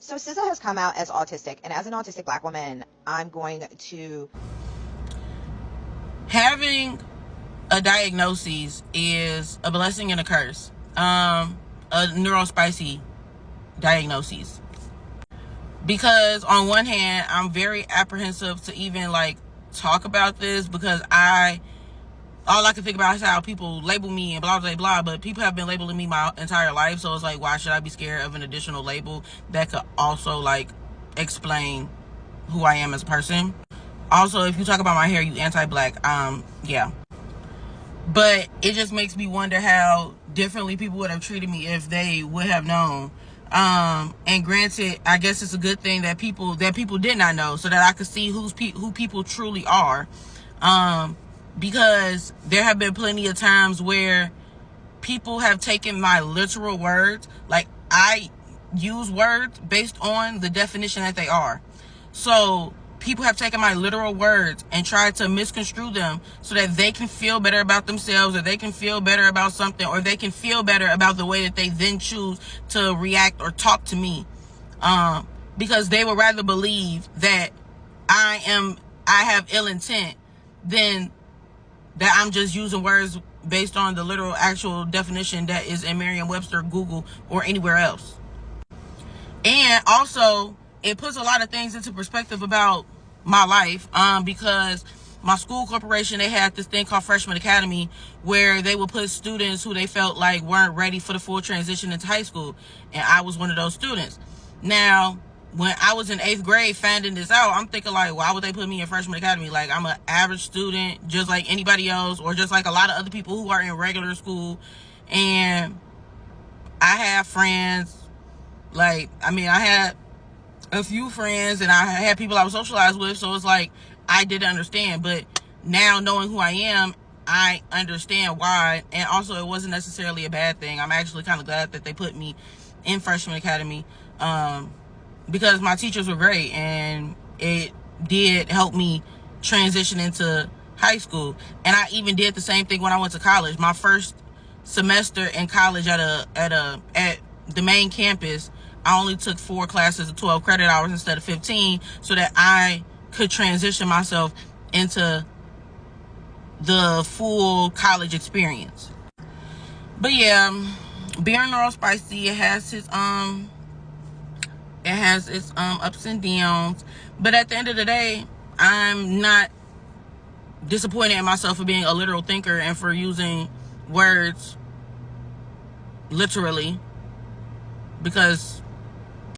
So SZA has come out as autistic, and as an autistic black woman, I'm going to. Having a diagnosis is a blessing and a curse. A neurospicy diagnosis. Because on one hand, I'm very apprehensive to even like talk about this, because all I can think about is how people label me and blah blah blah, but people have been labeling me my entire life, so it's like, why should I be scared of an additional label that could also like explain who I am as a person? Also, if you talk about my hair, you anti-black. Yeah. But it just makes me wonder how differently people would have treated me if they would have known. And granted, I guess it's a good thing that people did not know, so that I could see who people truly are. Because there have been plenty of times where people have taken my literal words. Like, I use words based on the definition that they are. So people have taken my literal words and tried to misconstrue them so that they can feel better about themselves, or they can feel better about something, or they can feel better about the way that they then choose to react or talk to me. Because they would rather believe that I have ill intent than that I'm just using words based on the literal actual definition that is in Merriam-Webster, Google, or anywhere else. And also, it puts a lot of things into perspective about my life, because my school corporation, they had this thing called Freshman Academy, where they would put students who they felt like weren't ready for the full transition into high school, and I was one of those students. Now, when I was in 8th grade finding this out, I'm thinking like, why would they put me in Freshman Academy? Like, I'm an average student just like anybody else, or just like a lot of other people who are in regular school, and I have friends. Like, I mean, I had a few friends and I had people I was socialized with, so it's like I didn't understand. But now, knowing who I am, I understand why. And also, it wasn't necessarily a bad thing. I'm actually kind of glad that they put me in Freshman Academy, because my teachers were great, and it did help me transition into high school. And I even did the same thing when I went to college. My first semester in college at the main campus, I only took 4 classes of 12 credit hours instead of 15, so that I could transition myself into the full college experience. But yeah, being neurospicy, it has its ups and downs. But at the end of the day, I'm not disappointed in myself for being a literal thinker and for using words literally, because